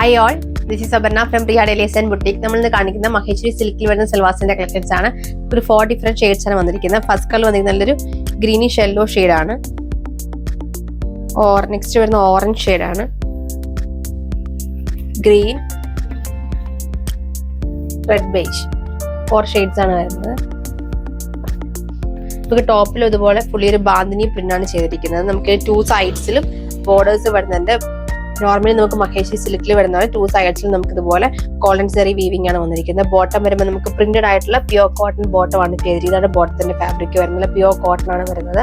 Hi all, this is Aparna from Priya dailies and boutique. നമ്മൾ ഇന്ന് കാണിക്കുന്ന മഹേശ്വരി സിൽക്കിൽ വരുന്ന സെൽവാസിന്റെ കളക്ഷൻസ് ആണ്. ഒരു 4 ഡിഫറെന്റ് ഷെയ്ഡ്സ് ആണ് വന്നിരിക്കുന്നത്. ഫസ്റ്റ് കളർ വന്നിരിക്കുന്നത് നല്ലൊരു ഗ്രീനിഷ് യെല്ലോ ഷെയ്ഡാണ്. നെക്സ്റ്റ് വരുന്ന ഓറഞ്ച് ഷെയ്ഡാണ്. ഗ്രീൻ, റെഡ് ബേജ്, 4 ഷെയ്ഡ്സ് ആണ് വരുന്നത്. നമുക്ക് ടോപ്പിലും ഇതുപോലെ ഫുള്ളി ഒരു ബാന്തിനി പ്രിന്റ് ആണ് ചെയ്തിരിക്കുന്നത്. നമുക്ക് 2 സൈഡ്സിലും ബോർഡേഴ്സ് വരുന്നുണ്ട്. നോർമലി നമുക്ക് മഹേശ്വരി സിൽക്കിൽ വരുന്ന 2 സൈഡ്സിലും നമുക്ക് ഇതുപോലെ ഗോൾഡൻ സെറി വീവിംഗ് ആണ് വന്നിരിക്കുന്നത്. ബോട്ടം വരുമ്പോൾ നമുക്ക് പ്രിന്റഡ് ആയിട്ടുള്ള പ്യുവർ കോട്ടൺ ബോട്ടം ആണ് ചെയ്തിരിക്കുന്നത്. ഇതാണ് ബോട്ടത്തിന്റെ ഫാബ്രിക് വരുന്നത്. പ്യുവർ കോട്ടൺ ആണ് വരുന്നത്.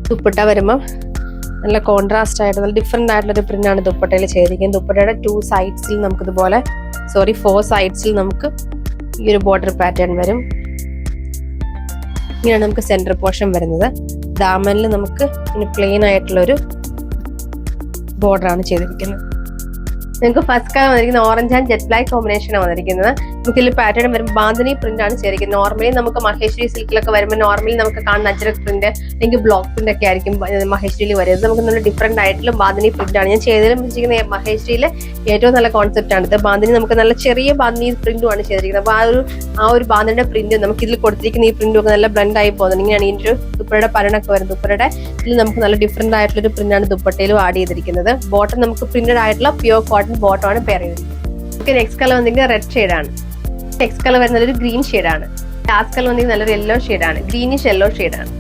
ദുപ്പട്ട വരുമ്പോൾ നല്ല കോൺട്രാസ്റ്റ് ആയിട്ട് നല്ല ഡിഫറെന്റ് ആയിട്ടുള്ള ഒരു പ്രിന്റ് ആണ് ദുപ്പട്ടയിൽ ചെയ്തിരിക്കുന്നത്. ദുപ്പട്ടയുടെ 2 സൈഡ്സിൽ നമുക്ക് ഇതുപോലെ 4 സൈഡ്സിൽ നമുക്ക് ഈ ഒരു ബോർഡർ പാറ്റേൺ വരും. ഇങ്ങനെയാണ് നമുക്ക് സെന്റർ പോർഷൻ വരുന്നത്. ദാമനിൽ നമുക്ക് ഇനി പ്ലെയിൻ ആയിട്ടുള്ള ഒരു ബോർഡർ ആണ് ചെയ്തിരിക്കുന്നത്. നിങ്ങൾക്ക് ഫസ്റ്റ് കളർ വന്നിരിക്കുന്ന orange and jet black combination ആണ് വന്നിരിക്കുന്നത്. നമുക്ക് ഇതിൽ പാറ്റേൺ വരുമ്പോൾ ബാന്തിനി പ്രിന്റ് ആണ് ചെയ്തിരിക്കുന്നത്. നോർമലി നമുക്ക് മഹേശ്വരി സിൽക്കിലൊക്കെ വരുമ്പോൾ നോർമലി നമുക്ക് കാണുന്ന അജ്രക് പ്രിന്റ് അല്ലെങ്കിൽ ബ്ലോക്ക് പ്രിന്റ് ഒക്കെ ആയിരിക്കും മഹേശ്വരിയിൽ വരുന്നത്. നമുക്ക് നല്ല ഡിഫറെന്റ് ആയിട്ടുള്ള ബാന്തിനി പ്രിന്റ് ആണ് ഞാൻ ചെയ്തതിലും വെച്ചിരിക്കുന്നത്. മഹേശ്വരിയിലെ ഏറ്റവും നല്ല കോൺസെപ്റ്റ് ആണ് ഇത്. ബാന്തിനി നമുക്ക് നല്ല ചെറിയ ബാന്തിനി പ്രിന്റും ആണ് ചെയ്തിരിക്കുന്നത്. അപ്പൊ ആ ഒരു ബാന്തിന്റെ പ്രിന്റ് നമുക്ക് ഇതിൽ കൊടുത്തിരിക്കുന്ന ഈ പ്രിന്റും ഒക്കെ നല്ല ബ്ലെൻഡ് ആയി പോകുന്നത്. ഇങ്ങനെയാണ് ഇതിന്റെ ഒരു ദുപ്പട്ടയുടെ പരണൊക്കെ വരുന്നത്. ദുപ്പട്ടയുടെ ഇതിൽ നമുക്ക് നല്ല ഡിഫറെന്റ് ആയിട്ടുള്ള ഒരു പ്രിന്റ് ആണ് ദുപ്പട്ടയിലും ആഡ് ചെയ്തിരിക്കുന്നത്. ബോട്ടം നമുക്ക് പ്രിന്റഡ് ആയിട്ടുള്ള പ്യുവർ കോട്ടൺ ബോട്ടം ആണ് പെയർ ചെയ്തിരിക്കുന്നത്. നെക്സ്റ്റ് കളർ വന്നിരിക്കുന്നത് റെഡ് ഷെയ്ഡാണ്. നെക്സ്റ്റ് കളർ വരുന്നത് ഒരു ഗ്രീൻ ഷെയ്ഡാണ്. ലാസ്റ്റ് കളർ വന്നിരിക്കുന്നത് നല്ലൊരു യെല്ലോ ഷെയ്ഡാണ്. ഗ്രീനിഷ് യെല്ലോ ഷെയ്ഡാണ്.